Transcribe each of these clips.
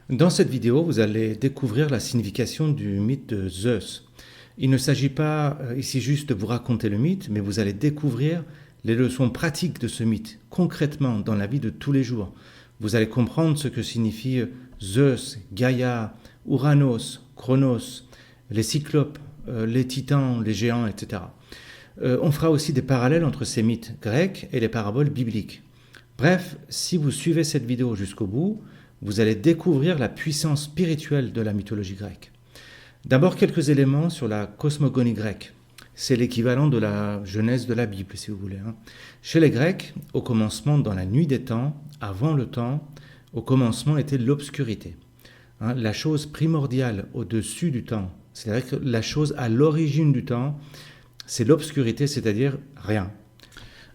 Dans cette vidéo, vous allez découvrir la signification du mythe de Zeus. Il ne s'agit pas ici juste de vous raconter le mythe, mais vous allez découvrir les leçons pratiques de ce mythe, concrètement dans la vie de tous les jours. Vous allez comprendre ce que signifient Zeus, Gaïa, Ouranos, Chronos, les cyclopes, les titans, les géants, etc. On fera aussi des parallèles entre ces mythes grecs et les paraboles bibliques. Bref, si vous suivez cette vidéo jusqu'au bout, vous allez découvrir la puissance spirituelle de la mythologie grecque. D'abord, quelques éléments sur la cosmogonie grecque. C'est l'équivalent de la Genèse de la Bible, si vous voulez. Chez les Grecs, au commencement, dans la nuit des temps, avant le temps, au commencement était l'obscurité. La chose primordiale au-dessus du temps, c'est-à-dire que la chose à l'origine du temps, c'est l'obscurité, c'est-à-dire rien.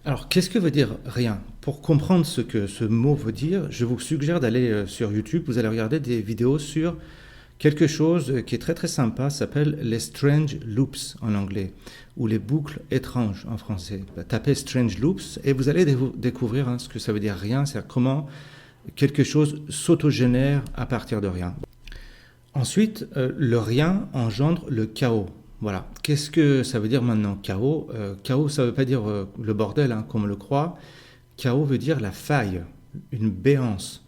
Alors, qu'est-ce que veut dire rien? Pour comprendre ce que ce mot veut dire, je vous suggère d'aller sur YouTube. Vous allez regarder des vidéos sur quelque chose qui est très très sympa, ça s'appelle les strange loops en anglais, ou les boucles étranges en français. Tapez strange loops et vous allez découvrir ce que ça veut dire rien, c'est-à-dire comment quelque chose s'autogénère à partir de rien. Ensuite, le rien engendre le chaos. Voilà. Qu'est-ce que ça veut dire maintenant, chaos? Chaos, ça ne veut pas dire le bordel, comme on le croit. Chaos veut dire la faille, une béance,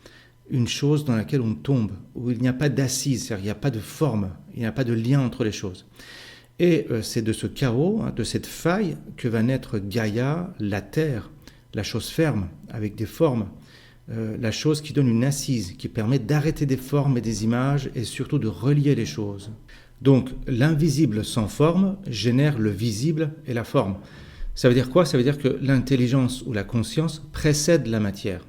une chose dans laquelle on tombe, où il n'y a pas d'assise, c'est-à-dire il n'y a pas de forme, il n'y a pas de lien entre les choses. Et c'est de ce chaos, de cette faille, que va naître Gaïa, la terre, la chose ferme, avec des formes, la chose qui donne une assise, qui permet d'arrêter des formes et des images, et surtout de relier les choses. Donc, l'invisible sans forme génère le visible et la forme. Ça veut dire quoi? Ça veut dire que l'intelligence ou la conscience précède la matière.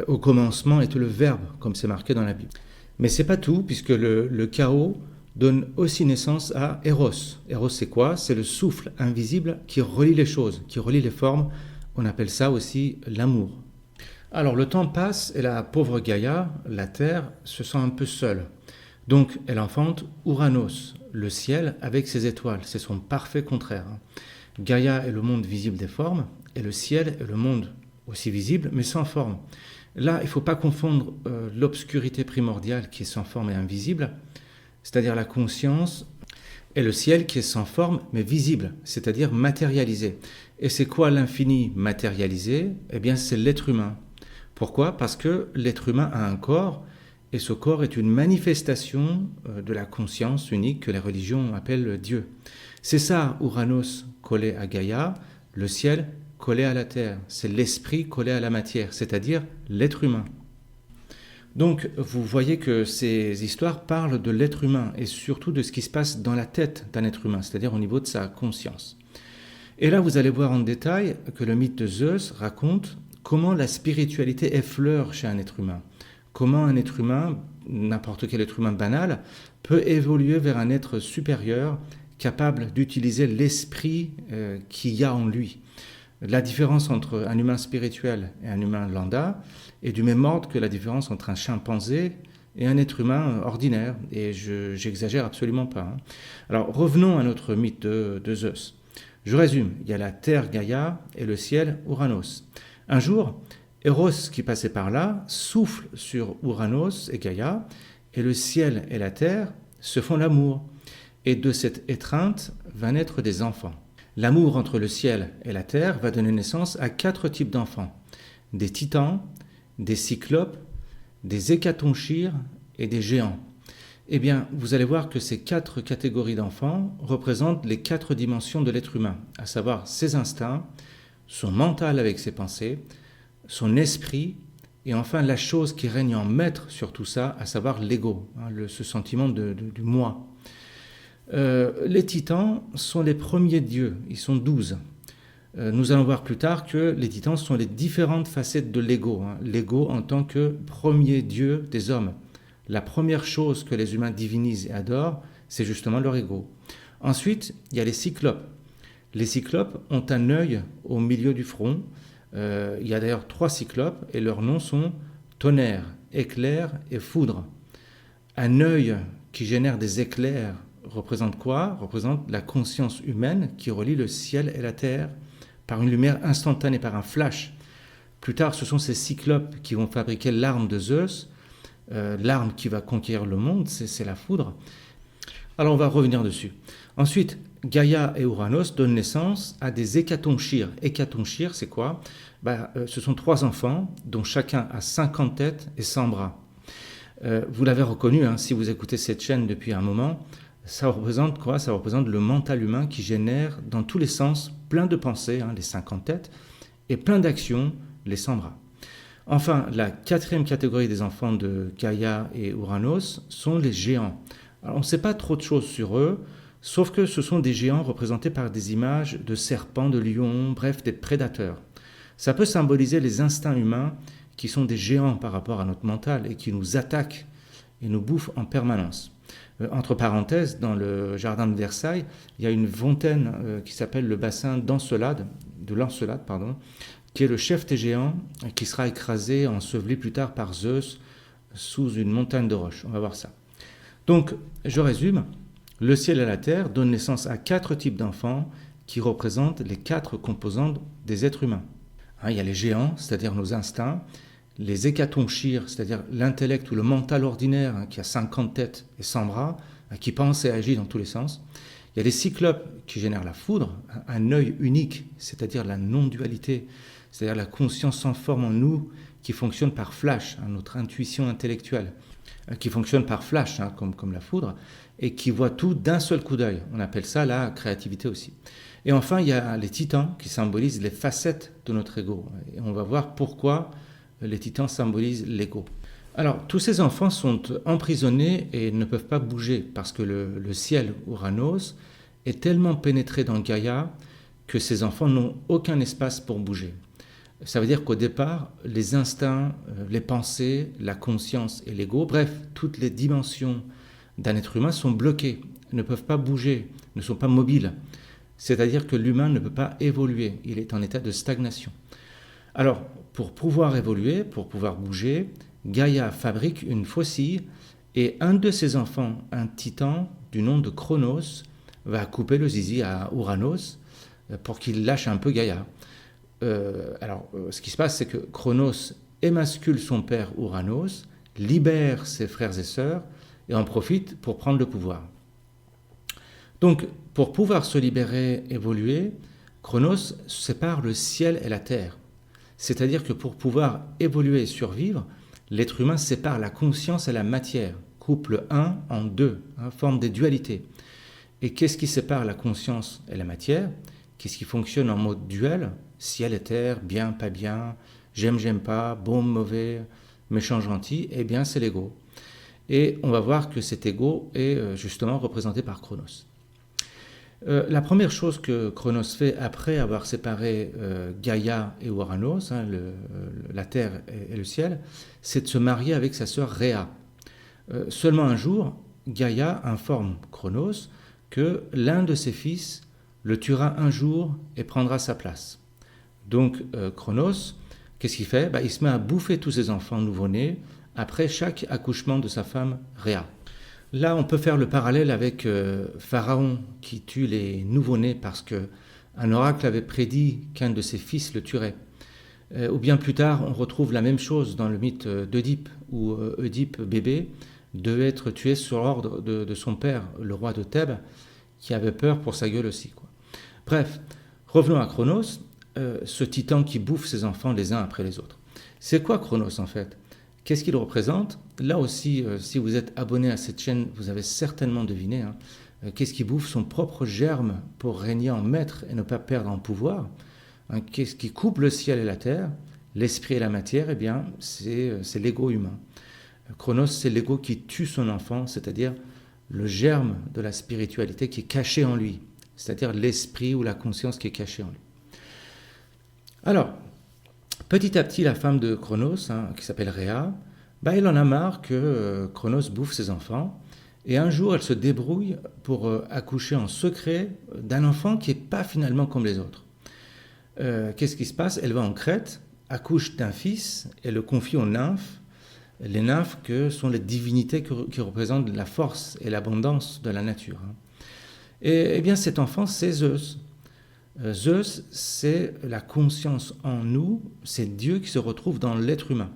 Au commencement était le Verbe, comme c'est marqué dans la Bible. Mais c'est pas tout, puisque le chaos donne aussi naissance à Eros. Eros, c'est quoi? C'est le souffle invisible qui relie les choses, qui relie les formes. On appelle ça aussi l'amour. Alors, le temps passe et la pauvre Gaïa, la terre, se sent un peu seule. Donc, elle enfante Ouranos, le ciel avec ses étoiles. C'est son parfait contraire. Gaïa est le monde visible des formes, et le ciel est le monde aussi visible, mais sans forme. Là, il ne faut pas confondre l'obscurité primordiale qui est sans forme et invisible, c'est-à-dire la conscience, et le ciel qui est sans forme, mais visible, c'est-à-dire matérialisé. Et c'est quoi l'infini matérialisé? Eh bien, c'est l'être humain. Pourquoi? Parce que l'être humain a un corps, et ce corps est une manifestation de la conscience unique que les religions appellent Dieu. C'est ça, Ouranos collé à Gaïa, le ciel collé à la terre. C'est l'esprit collé à la matière, c'est-à-dire l'être humain. Donc, vous voyez que ces histoires parlent de l'être humain et surtout de ce qui se passe dans la tête d'un être humain, c'est-à-dire au niveau de sa conscience. Et là, vous allez voir en détail que le mythe de Zeus raconte comment la spiritualité effleure chez un être humain. Comment un être humain, n'importe quel être humain banal, peut évoluer vers un être supérieur, capable d'utiliser l'esprit qu'il y a en lui. La différence entre un humain spirituel et un humain lambda est du même ordre que la différence entre un chimpanzé et un être humain ordinaire. Et j'exagère absolument pas. Alors revenons à notre mythe de Zeus. Je résume, il y a la terre Gaïa et le ciel Ouranos. Un jour, Eros qui passait par là souffle sur Ouranos et Gaïa, et le ciel et la terre se font l'amour. Et de cette étreinte va naître des enfants. L'amour entre le ciel et la terre va donner naissance à 4 types d'enfants. Des titans, des cyclopes, des hécatonchires et des géants. Eh bien, vous allez voir que ces 4 catégories d'enfants représentent les 4 dimensions de l'être humain, à savoir ses instincts, son mental avec ses pensées, son esprit, et enfin la chose qui règne en maître sur tout ça, à savoir l'ego, ce sentiment du moi. Les titans sont les premiers dieux, ils sont 12. Nous allons voir plus tard que les titans sont les différentes facettes de l'ego. L'ego en tant que premier dieu des hommes. La première chose que les humains divinisent et adorent, c'est justement leur ego. Ensuite, il y a les cyclopes. Les cyclopes ont un œil au milieu du front. Il y a d'ailleurs 3 cyclopes et leurs noms sont tonnerre, éclair et foudre. Un œil qui génère des éclairs représente quoi? Représente la conscience humaine qui relie le ciel et la terre par une lumière instantanée, par un flash. Plus tard, ce sont ces cyclopes qui vont fabriquer l'arme de Zeus, l'arme qui va conquérir le monde, c'est la foudre. Alors on va revenir dessus. Ensuite, Gaïa et Ouranos donnent naissance à des hécatonchires. Hécatonchires, c'est quoi? Ce sont 3 enfants dont chacun a 50 têtes et 100 bras. Vous l'avez reconnu, hein, si vous écoutez cette chaîne depuis un moment, ça représente quoi? Ça représente le mental humain qui génère dans tous les sens plein de pensées, hein, les 50 têtes, et plein d'actions, les 100 bras. Enfin, la 4e catégorie des enfants de Gaïa et Ouranos sont les géants. Alors, on ne sait pas trop de choses sur eux, sauf que ce sont des géants représentés par des images de serpents, de lions, bref, des prédateurs. Ça peut symboliser les instincts humains qui sont des géants par rapport à notre mental et qui nous attaquent et nous bouffent en permanence. Entre parenthèses, dans le jardin de Versailles, il y a une fontaine qui s'appelle le bassin d'Encelade, qui est le chef des géants, qui sera écrasé, enseveli plus tard par Zeus sous une montagne de roches. On va voir ça. Donc, je résume. Le ciel et la terre donnent naissance à 4 types d'enfants qui représentent les 4 composantes des êtres humains. Il y a les géants, c'est-à-dire nos instincts, les hécatonchires, c'est-à-dire l'intellect ou le mental ordinaire qui a 50 têtes et 100 bras, qui pense et agit dans tous les sens. Il y a les cyclopes qui génèrent la foudre, un œil unique, c'est-à-dire la non-dualité, c'est-à-dire la conscience sans forme en nous qui fonctionne par flash, notre intuition intellectuelle, qui fonctionne par flash, comme la foudre, et qui voit tout d'un seul coup d'œil. On appelle ça la créativité aussi. Et enfin, il y a les titans qui symbolisent les facettes de notre ego. Et on va voir pourquoi les titans symbolisent l'ego. Alors, tous ces enfants sont emprisonnés et ne peuvent pas bouger parce que le ciel, Ouranos, est tellement pénétré dans Gaïa que ces enfants n'ont aucun espace pour bouger. Ça veut dire qu'au départ, les instincts, les pensées, la conscience et l'ego, bref, toutes les dimensions d'un être humain sont bloquées, ne peuvent pas bouger, ne sont pas mobiles. C'est-à-dire que l'humain ne peut pas évoluer, il est en état de stagnation. Alors, pour pouvoir évoluer, pour pouvoir bouger, Gaïa fabrique une faucille et un de ses enfants, un titan du nom de Chronos, va couper le zizi à Ouranos pour qu'il lâche un peu Gaïa. Ce qui se passe, c'est que Chronos émascule son père Ouranos, libère ses frères et sœurs et en profite pour prendre le pouvoir. Donc, pour pouvoir se libérer, évoluer, Chronos sépare le ciel et la terre. C'est-à-dire que pour pouvoir évoluer et survivre, l'être humain sépare la conscience et la matière, coupe le un en deux, forme des dualités. Et qu'est-ce qui sépare la conscience et la matière? Qu'est-ce qui fonctionne en mode duel? Ciel et terre, bien, pas bien, j'aime pas, bon, mauvais, méchant, gentil, eh bien c'est l'ego. Et on va voir que cet ego est justement représenté par Chronos. La première chose que Chronos fait après avoir séparé Gaïa et Ouranos, la terre et le ciel, c'est de se marier avec sa sœur Rhea. Seulement un jour, Gaïa informe Chronos que l'un de ses fils le tuera un jour et prendra sa place. Donc Chronos, qu'est-ce qu'il fait? Il se met à bouffer tous ses enfants nouveau-nés après chaque accouchement de sa femme Rhea. Là, on peut faire le parallèle avec Pharaon qui tue les nouveau-nés parce qu'un oracle avait prédit qu'un de ses fils le tuerait. Ou bien plus tard, on retrouve la même chose dans le mythe d'Œdipe, où Œdipe, bébé, devait être tué sur ordre de son père, le roi de Thèbes, qui avait peur pour sa gueule aussi, quoi. Bref, revenons à Chronos, ce titan qui bouffe ses enfants les uns après les autres. C'est quoi Chronos en fait? Qu'est-ce qu'il représente? Là aussi, si vous êtes abonné à cette chaîne, vous avez certainement deviné. Qu'est-ce qui bouffe son propre germe pour régner en maître et ne pas perdre en pouvoir? Qu'est-ce qui coupe le ciel et la terre, l'esprit et la matière? Eh bien, c'est l'ego humain. Chronos, c'est l'ego qui tue son enfant, c'est-à-dire le germe de la spiritualité qui est caché en lui, c'est-à-dire l'esprit ou la conscience qui est cachée en lui. Alors, petit à petit, la femme de Chronos, qui s'appelle Rhea, elle en a marre que Chronos bouffe ses enfants. Et un jour, elle se débrouille pour accoucher en secret d'un enfant qui n'est pas finalement comme les autres. Qu'est-ce qui se passe? Elle va en Crète, accouche d'un fils et le confie aux nymphes. Les nymphes que sont les divinités qui représentent la force et l'abondance de la nature. Et bien cet enfant, c'est Zeus. Zeus, c'est la conscience en nous, c'est Dieu qui se retrouve dans l'être humain.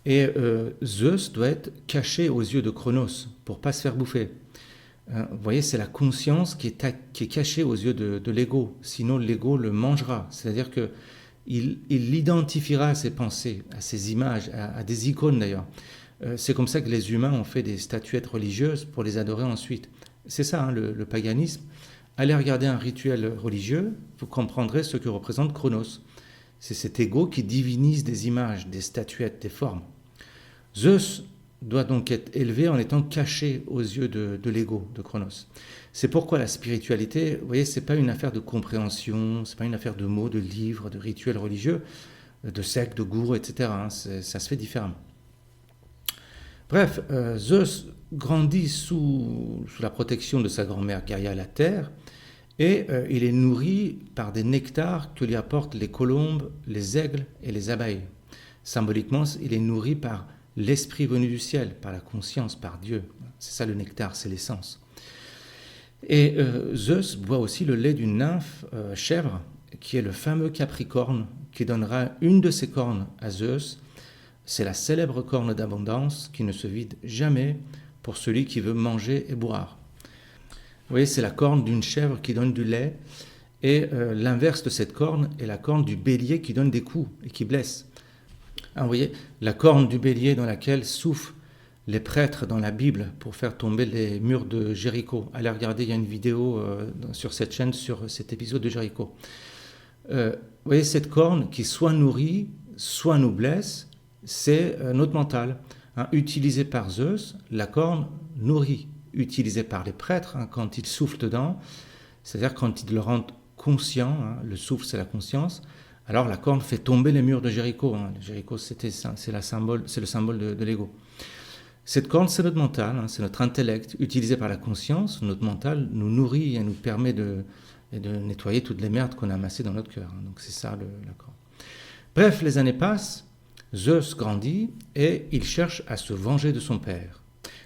Et Zeus doit être caché aux yeux de Cronos pour pas se faire bouffer. Vous voyez, c'est la conscience qui est cachée aux yeux de l'ego. Sinon, l'ego le mangera. C'est-à-dire que il identifiera à ses pensées, à ses images, à des icônes d'ailleurs. C'est comme ça que les humains ont fait des statuettes religieuses pour les adorer ensuite. C'est ça, hein, le paganisme. Allez regarder un rituel religieux, vous comprendrez ce que représente Cronos. C'est cet ego qui divinise des images, des statuettes, des formes. Zeus doit donc être élevé en étant caché aux yeux de l'ego de Cronos. C'est pourquoi la spiritualité, vous voyez, c'est pas une affaire de compréhension, c'est pas une affaire de mots, de livres, de rituels religieux, de sectes, de gourous, etc. Hein, ça se fait différemment. Bref, Zeus grandit sous la protection de sa grand-mère Gaïa la Terre, et il est nourri par des nectars que lui apportent les colombes, les aigles et les abeilles. Symboliquement, il est nourri par l'esprit venu du ciel, par la conscience, par Dieu. C'est ça le nectar, c'est l'essence. Et Zeus boit aussi le lait d'une nymphe chèvre, qui est le fameux Capricorne, qui donnera une de ses cornes à Zeus. C'est la célèbre corne d'abondance qui ne se vide jamais pour celui qui veut manger et boire. Vous voyez, c'est la corne d'une chèvre qui donne du lait, et l'inverse de cette corne est la corne du bélier qui donne des coups et qui blesse. Ah, vous voyez, la corne du bélier dans laquelle soufflent les prêtres dans la Bible pour faire tomber les murs de Jéricho. Allez regarder, il y a une vidéo sur cette chaîne sur cet épisode de Jéricho. Vous voyez, cette corne qui soit nourrit, soit nous blesse, c'est notre mental. Hein, utilisée par Zeus, la corne nourrit. Utilisée par les prêtres, hein, quand ils soufflent dedans, c'est-à-dire quand ils le rendent conscient, hein, le souffle c'est la conscience, alors la corne fait tomber les murs de Jéricho. Hein. Jéricho, c'est le symbole de l'ego. Cette corne, c'est notre mental, hein, c'est notre intellect, utilisé par la conscience. Notre mental nous nourrit et nous permet de nettoyer toutes les merdes qu'on a amassées dans notre cœur. Hein. Donc c'est ça la corne. Bref, les années passent, Zeus grandit et il cherche à se venger de son père.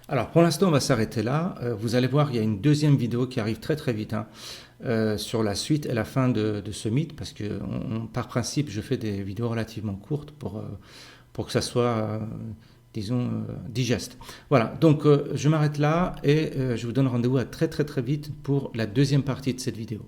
Alors pour l'instant, on va s'arrêter là. Vous allez voir, il y a une deuxième vidéo qui arrive très très vite, hein, sur la suite et la fin de ce mythe, parce que par principe, je fais des vidéos relativement courtes pour que ça soit, disons, digeste. Voilà, donc je m'arrête là et je vous donne rendez-vous à très très très vite pour la deuxième partie de cette vidéo.